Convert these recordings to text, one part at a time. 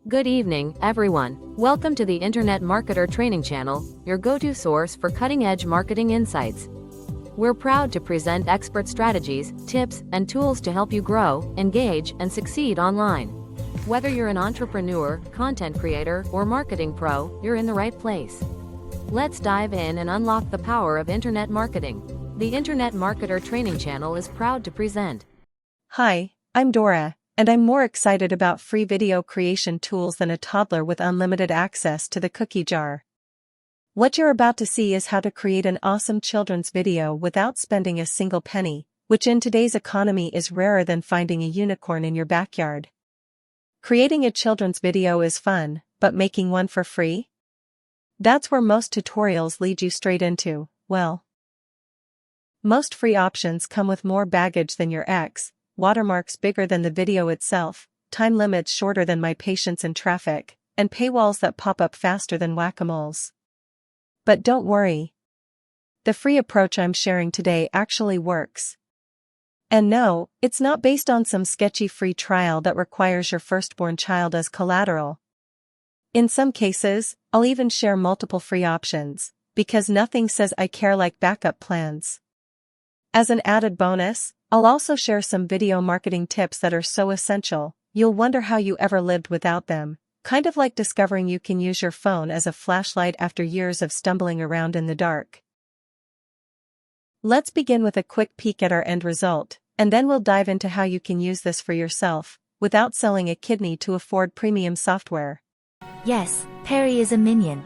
Good evening, everyone. Welcome to the Internet Marketer Training Channel, your go-to source for cutting-edge marketing insights. We're proud to present expert strategies, tips, and tools to help you grow, engage, and succeed online. Whether you're an entrepreneur, content creator, or marketing pro, you're in the right place. Let's dive in and unlock the power of internet marketing. The Internet Marketer Training Channel is proud to present. Hi, I'm Dora, and I'm more excited about free video creation tools than a toddler with unlimited access to the cookie jar. What you're about to see is how to create an awesome children's video without spending a single penny, which in today's economy is rarer than finding a unicorn in your backyard. Creating a children's video is fun, but making one for free? That's where most tutorials lead you straight into, well. Most free options come with more baggage than your ex, watermarks bigger than the video itself, time limits shorter than my patience in traffic, and paywalls that pop up faster than whack-a-moles. But don't worry. The free approach I'm sharing today actually works. And no, it's not based on some sketchy free trial that requires your firstborn child as collateral. In some cases, I'll even share multiple free options, because nothing says I care like backup plans. As an added bonus, I'll also share some video marketing tips that are so essential, you'll wonder how you ever lived without them, kind of like discovering you can use your phone as a flashlight after years of stumbling around in the dark. Let's begin with a quick peek at our end result, and then we'll dive into how you can use this for yourself, without selling a kidney to afford premium software. Yes, Perry is a minion.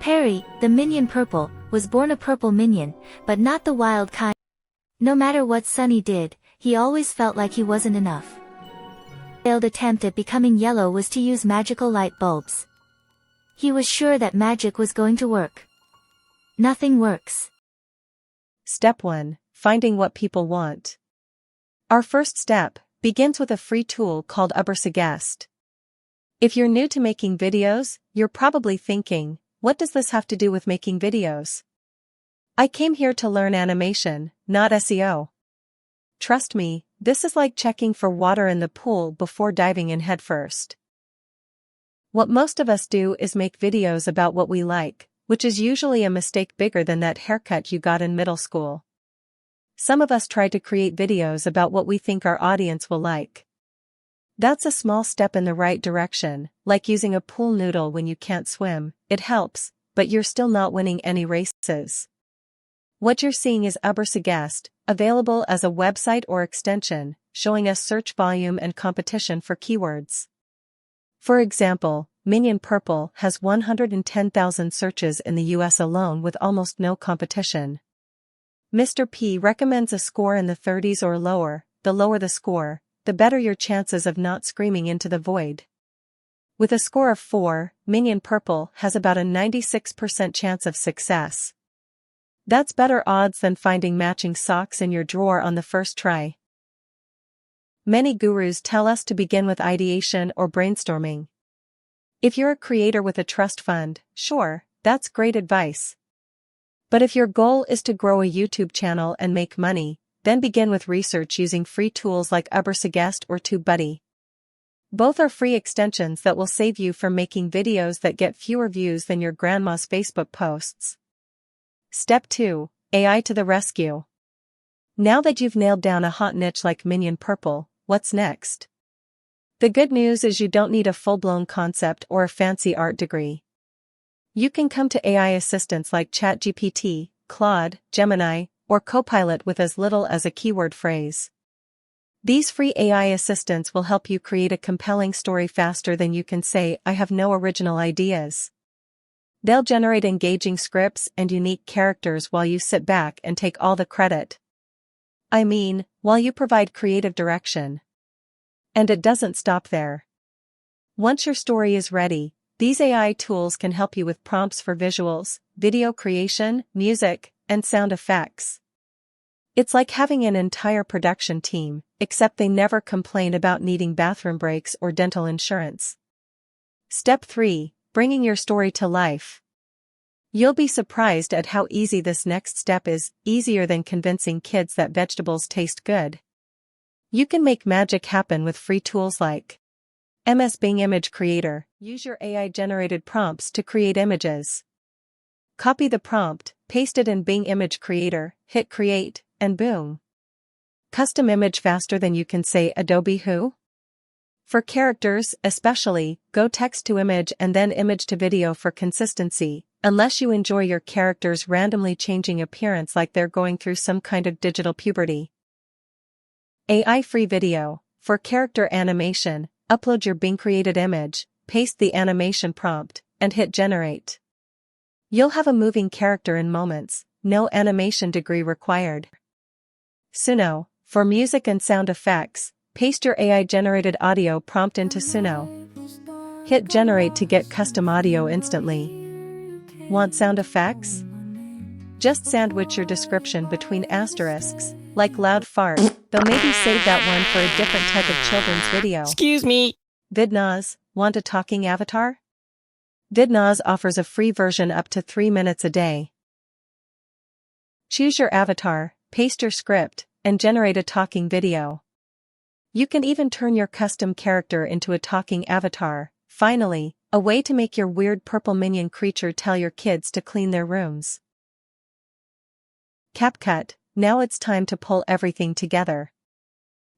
Perry, the minion purple, was born a purple minion, but not the wild kind. No matter what Sunny did, he always felt like he wasn't enough. His failed attempt at becoming yellow was to use magical light bulbs. He was sure that magic was going to work. Nothing works. Step 1. Finding what people want. Our first step begins with a free tool called Ubersuggest. If you're new to making videos, you're probably thinking, what does this have to do with making videos? I came here to learn animation, not SEO. Trust me, this is like checking for water in the pool before diving in headfirst. What most of us do is make videos about what we like, which is usually a mistake bigger than that haircut you got in middle school. Some of us try to create videos about what we think our audience will like. That's a small step in the right direction, like using a pool noodle when you can't swim. It helps, but you're still not winning any races. What you're seeing is Ubersuggest, available as a website or extension, showing us search volume and competition for keywords. For example, Minion Purple has 110,000 searches in the US alone with almost no competition. Mr. P recommends a score in the 30s or lower. The lower the score, the better your chances of not screaming into the void. With a score of 4, Minion Purple has about a 96% chance of success. That's better odds than finding matching socks in your drawer on the first try. Many gurus tell us to begin with ideation or brainstorming. If you're a creator with a trust fund, sure, that's great advice. But if your goal is to grow a YouTube channel and make money, then begin with research using free tools like Ubersuggest or TubeBuddy. Both are free extensions that will save you from making videos that get fewer views than your grandma's Facebook posts. Step 2. AI to the rescue. Now that you've nailed down a hot niche like Minion Purple, what's next? The good news is you don't need a full-blown concept or a fancy art degree. You can come to AI assistants like ChatGPT, Claude, Gemini, or Copilot with as little as a keyword phrase. These free AI assistants will help you create a compelling story faster than you can say, I have no original ideas. They'll generate engaging scripts and unique characters while you sit back and take all the credit. I mean, while you provide creative direction. And it doesn't stop there. Once your story is ready, these AI tools can help you with prompts for visuals, video creation, music, and sound effects. It's like having an entire production team, except they never complain about needing bathroom breaks or dental insurance. Step 3. Bringing your story to life. You'll be surprised at how easy this next step is, easier than convincing kids that vegetables taste good. You can make magic happen with free tools like MS Bing Image Creator. Use your AI-generated prompts to create images. Copy the prompt, paste it in Bing Image Creator, hit create, and boom. Custom image faster than you can say Adobe Who? For characters, especially, go text to image and then image to video for consistency, unless you enjoy your characters randomly changing appearance like they're going through some kind of digital puberty. AI-free video. For character animation, upload your Bing-created image, paste the animation prompt, and hit generate. You'll have a moving character in moments, no animation degree required. Suno. For music and sound effects, paste your AI-generated audio prompt into Suno. Hit generate to get custom audio instantly. Want sound effects? Just sandwich your description between asterisks, like loud fart, though maybe save that one for a different type of children's video. Excuse me. Vidnaz. Want a talking avatar? Vidnaz offers a free version up to 3 minutes a day. Choose your avatar, paste your script, and generate a talking video. You can even turn your custom character into a talking avatar. Finally, a way to make your weird purple minion creature tell your kids to clean their rooms. CapCut. Now it's time to pull everything together.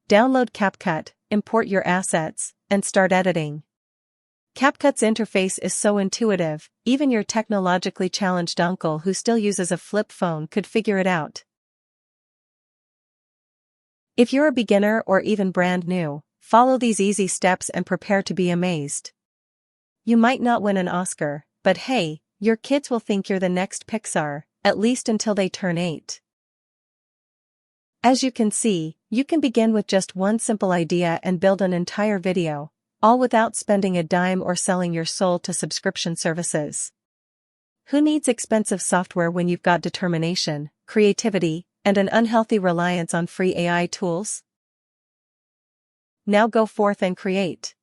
Download CapCut, import your assets, and start editing. CapCut's interface is so intuitive, even your technologically challenged uncle who still uses a flip phone could figure it out. If you're a beginner or even brand new, follow these easy steps and prepare to be amazed. You might not win an Oscar, but hey, your kids will think you're the next Pixar, at least until they turn 8. As you can see, you can begin with just one simple idea and build an entire video, all without spending a dime or selling your soul to subscription services. Who needs expensive software when you've got determination, creativity, and an unhealthy reliance on free AI tools? Now go forth and create.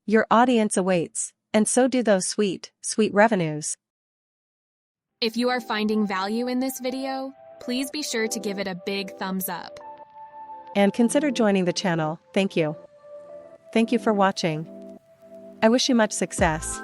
Your audience awaits, and so do those sweet, sweet revenues. If you are finding value in this video, please be sure to give it a big thumbs up. And consider joining the channel. Thank you. Thank you for watching. I wish you much success.